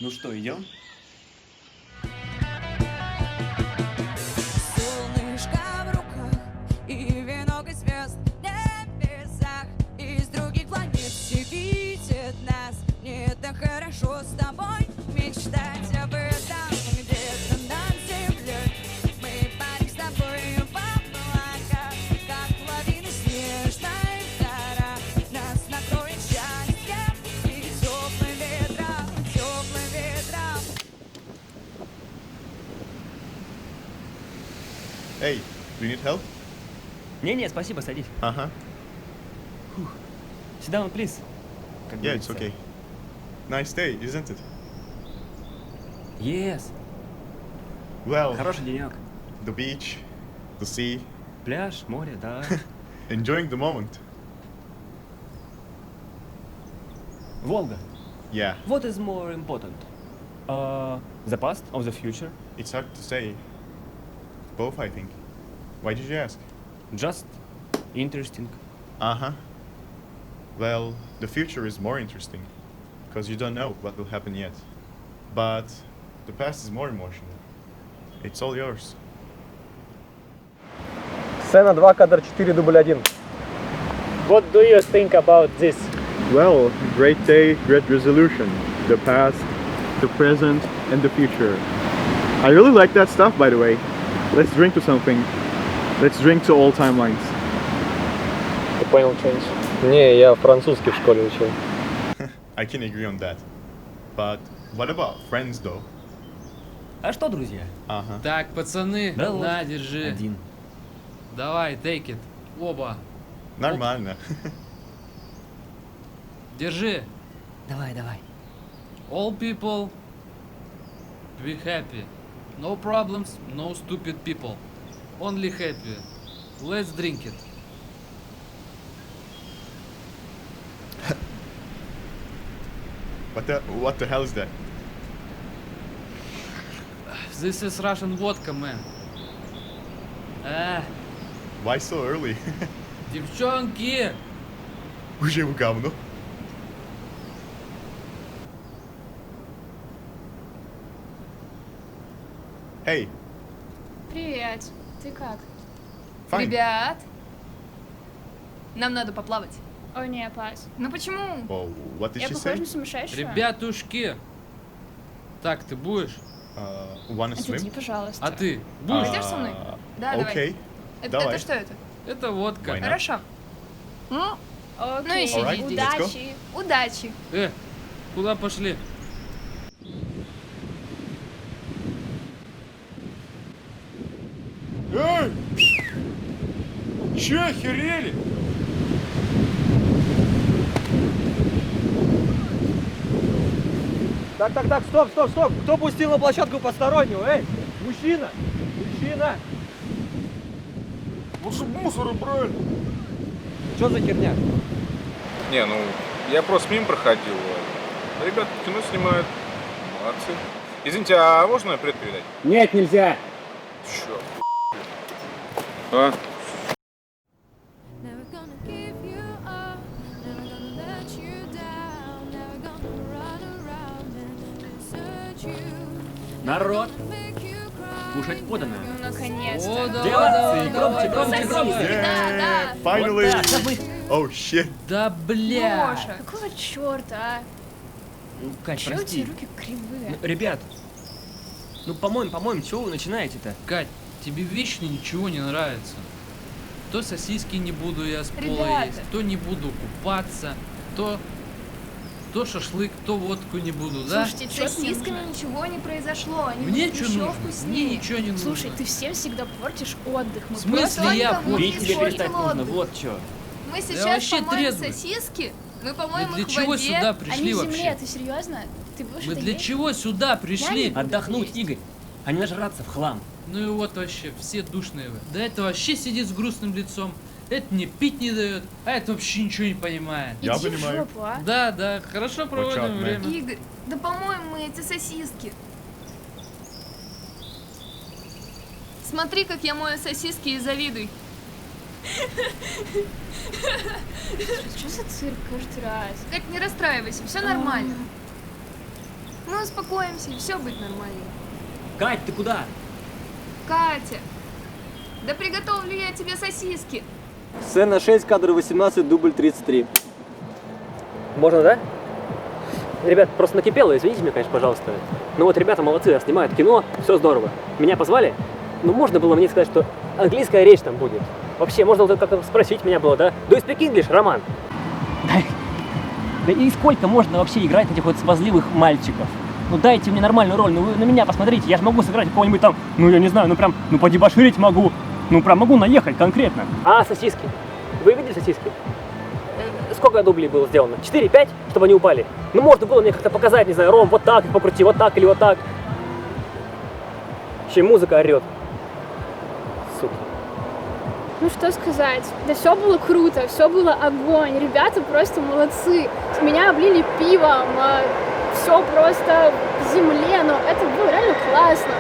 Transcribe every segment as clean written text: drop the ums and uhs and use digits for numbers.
Ну что, идем? Солнышко в руках и венок из звезд в небесах. Из других планет все видят нас. Мне так хорошо с тобой мечтать об этом. Где-то над землей мы парим с тобой в облаках, как лавина снежная гора. Нас накроет счастье и теплым ветром, теплым ветром. Hey, do you need help? Не-не, спасибо, садись. Uh-huh. Sit down, please. Как Yeah, it's говорится. okay. Nice day, isn't it? Yes. Well, Хороший денек. the beach, the sea, Пляж, море, да. enjoying the moment. Волга. Yeah, What is more important? The past or the future? it's hard to say. Both, I think. Why did you ask? Just interesting. Uh-huh. Well, the future is more interesting, because you don't know what will happen yet. But the past is more emotional. It's all yours. Сцена 2, кадр 4, дубль 1. What do you think about this? Well, great day, great resolution. The past, the present, and the future. I really like that stuff, by the way. Let's drink to something. Let's drink to all timelines. Ты понял что-нибудь? Не, я французский в школе учил. I can agree on that. But what about friends, though? А что, друзья? Uh-huh. Так, пацаны, Да вот. на, держи. Один. Давай, take it. Оба. Нормально. Держи. Давай, давай. All people be happy. No problems, no stupid people. Only happy. Let's drink it. What the hell is that? This is Russian vodka, man. Why so early? Девчонки! Уже в говно. Hey, Привет. Ты как? fine. Ребят, нам надо поплавать. О, не, пас. Ну почему? Oh, what did Я she похожа say? на сумасшедшую? Ребятушки! Так, ты будешь? Wanna Отойди, swim? пожалуйста. А ты будешь? Пойдешь со мной? Да, давай. Okay. Это что это? Это водка. Why not? Хорошо. Ну, Окей, и сиди. Alright, let's удачи. удачи. Куда пошли? Эй! Че, охерели? Так, стоп. Кто пустил на площадку постороннего? Эй, мужчина! Мужчина! Лучше мусор убрали. Что за херня? Не, ну, я просто мимо проходил. Ребята кино снимают. Молодцы. Извините, а можно я привет передать? Нет, нельзя! Чё? А? Never gonna give you up, never gonna let you down, never gonna run around and desert you. Народ, Make you cry. кушать подано. Ну, О, наконец-то. давай, Делать давай, громче, давай, громче, давай. громче. Да, Finally! Вот так, мы... Oh shit! Да бля! Лёша. Какого черта, а? Ну, Кать, Чего у прости. тебя руки кривые? Ну, ребят, ну, по-моему, чего вы начинаете-то? Кать, тебе вечно ничего не нравится. То сосиски не буду я с пола Ребята. есть, то не буду купаться, то шашлык, то водку не буду, да? Слушайте, С чё мне сосисками нужно? ничего не произошло. Они Мне будут что еще нужно? вкуснее. Мне ничего не нужно. Слушай, ты всем всегда портишь отдых. Мы В смысле просто- я Только мы Пить тебе испортим перестать нужно, отдых. вот что. Мы Да сейчас вообще помоем трезвый. сосиски, мы Мы помоем для их в чего воде. сюда Они пришли в вообще? земле, ты серьезно? Ты будешь Мы это для есть? чего сюда пришли? буду Отдохнуть, есть. Игорь, а не нажраться в хлам. Ну и вот вообще, все душные вы. Да это вообще сидит с грустным лицом. Это мне пить не дает, а это вообще ничего не понимает. Я Иди в понимаю. жопу, а? Да, хорошо проводим out, man. время. Игорь, да помоем мы эти сосиски. Смотри, как я мою сосиски и завидуй. Что за цирк каждый раз? Кать, не расстраивайся, все нормально. Мы успокоимся, и все будет нормально. Кать, ты куда? Катя, да приготовлю я тебе сосиски. Сцена 6, кадр 18, дубль 33. Можно, да? Ребят, просто накипело, извините меня, конечно, пожалуйста. Ну вот ребята молодцы, снимают кино, все здорово. Меня позвали, но можно было мне сказать, что английская речь там будет. Вообще, можно было как-то спросить меня было, да? Do you speak English, Роман? Да и сколько можно вообще играть этих вот смазливых мальчиков? Ну дайте мне нормальную роль, ну вы на меня посмотрите, я же могу сыграть какого-нибудь там, ну я не знаю, ну прям, ну подебоширить могу, ну прям могу наехать конкретно. А, сосиски? Вы видели сосиски? Сколько дублей было сделано? 4-5, чтобы они упали? Ну можно было мне как-то показать, не знаю, Ром, вот так покрути, вот так или вот так. Еще и музыка орет. Сука. Ну что сказать, да все было круто, все было огонь, ребята просто молодцы. Меня облили пивом, все просто в земле, но это было реально классно.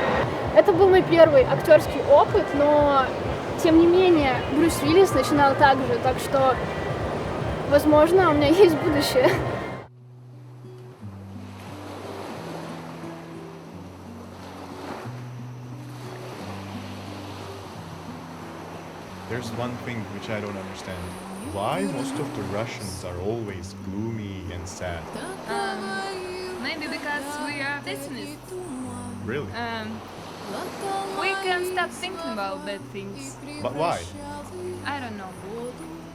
Это был мой первый актерский опыт, но тем не менее Брюс Уиллис начинал так же, так что, возможно, у меня есть будущее. There's one thing which I don't understand. Why most of the Russians are always gloomy and sad? Maybe because we are pessimists. Really? We can't stop thinking about bad things. But why? I don't know.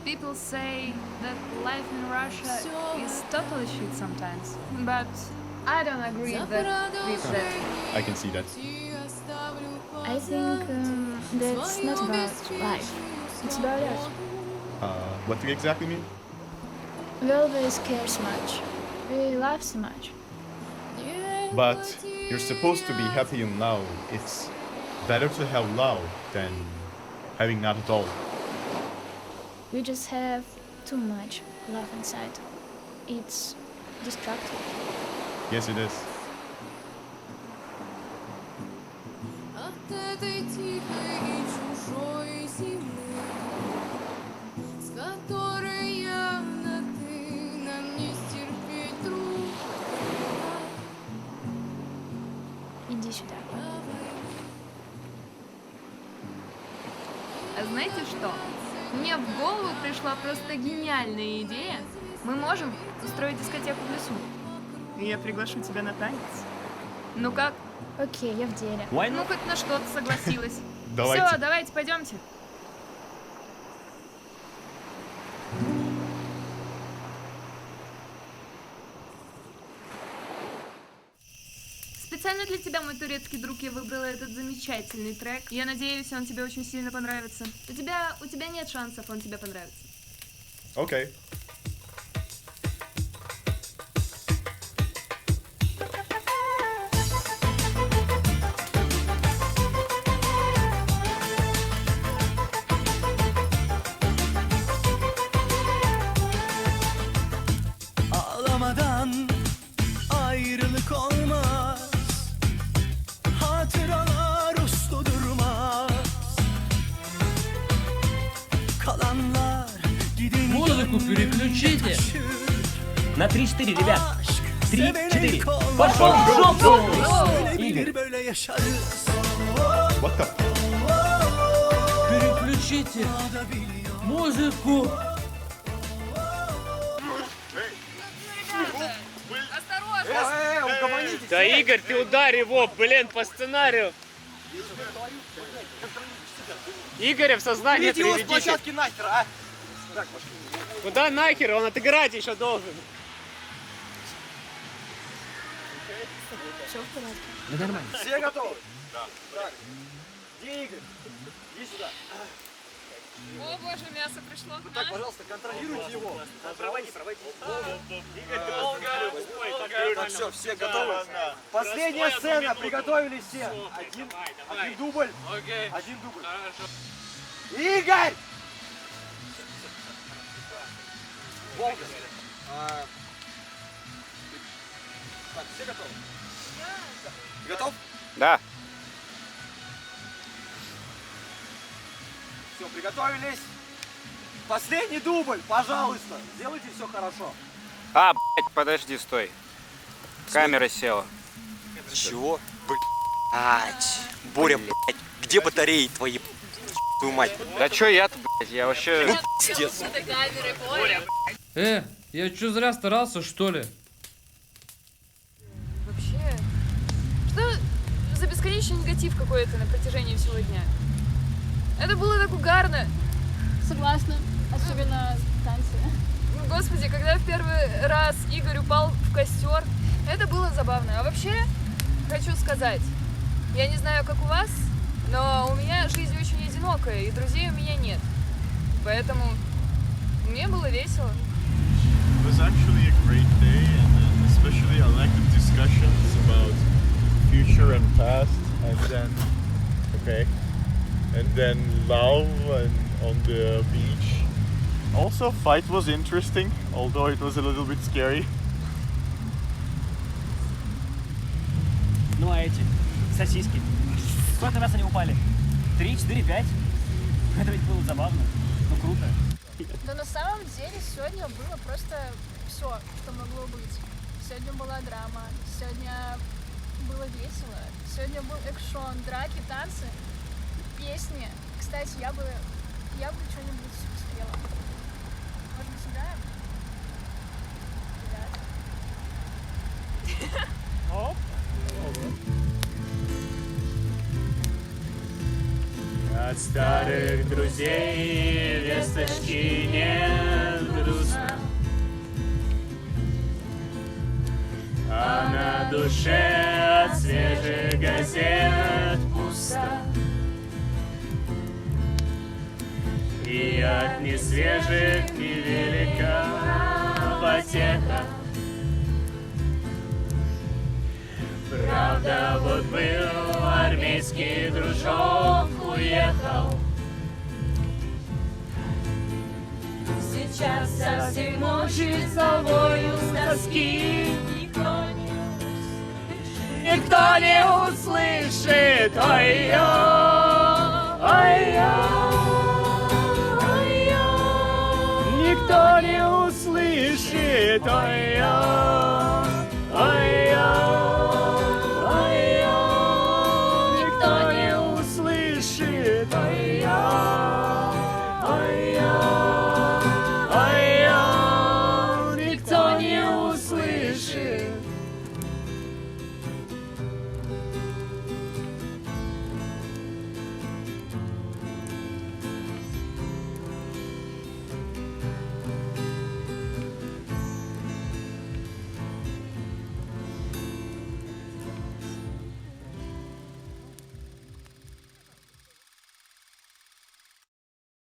People say that life in Russia is totally shit sometimes, but I don't agree with that. I can see that. I think that's not about life, it's about us. What do you exactly mean? We always care so much, we love so much. But you're supposed to be happy and loud. It's better to have loud than having not at all. We just have too much love inside. It's destructive. Yes, it is. От этой тихой и чужой земли, с которой явно ты нам не стерпеть друг. Иди сюда. А знаете что? Мне в голову пришла просто гениальная идея. Мы можем устроить дискотеку в лесу. Я приглашу тебя на танец. Ну как? Окей, я в деле. Ну хоть на что-то согласилась. Давайте. Все, давайте, пойдемте. Специально для тебя, мой турецкий друг, я выбрала этот замечательный трек. Я надеюсь, он тебе очень сильно понравится. У тебя нет шансов, он тебе понравится. Okay. Ağlamadan ayrılık olmaz. Hatıralar uslu durmaz. Kalanlar gidince Музыку переключите. На 3-4, ребят. 3-4. Пошел, Пошел! Игорь. Böyle yaşarız. What the? Переключите музыку. Осторожно! Да, Игорь, ты ударь его, блин, по сценарию. Игоря в сознание приведите. площадки нахер, а! Куда нахер? Он отыграть еще должен. Все в порядке. Да нормально. Все готовы? Да. Так, где Игорь? Иди сюда. О боже, мясо пришло. Так, пожалуйста, контролируйте его. Проводи. Так, все готовы? Последняя сцена, приготовились все. Один дубль. Один дубль. Игорь! Волга. Так, все готовы? Ты готов? Да. Все, приготовились. Последний дубль, пожалуйста. Сделайте все хорошо. А, блядь, подожди, стой. Камера села. Чего? Блять. Боря, блять, где батареи твои? Твою мать. Да чё я-то, блять, я вообще... Ну, пиздец. Я чё зря старался, что ли? Вообще, что за бесконечный негатив какой-то на протяжении всего дня? Это было так угарно. Согласна. Особенно танцы. Господи, когда в первый раз Игорь упал в костер, это было забавно. А вообще, хочу сказать, я не знаю, как у вас, но у меня жизнь очень одинокая, и друзей у меня нет. Поэтому мне было весело. It was actually a great day, and especially I like the discussions about future and past, and then love and on the beach. Also, fight was interesting, although it was a little bit scary. Ну а эти сосиски? Сколько раз они упали? 3, 4, 5? Это ведь было забавно. Ну круто. Да на самом деле сегодня было просто все, что могло быть. Сегодня была драма, сегодня было весело, сегодня был экшон, драки, танцы, песни. Кстати, я бы что-нибудь спела. Может быть, сыграем? Ребят. Оп. От старых друзей весточки нет, грустно, а на душе от свежих газет пусто, и от несвежих невелика потеха. Правда, вот был армейский дружок, уехал. Сейчас со всей ночи целую с тоски. Никто не услышит, ой-ой, ой-ой. Никто не услышит, ой-ой.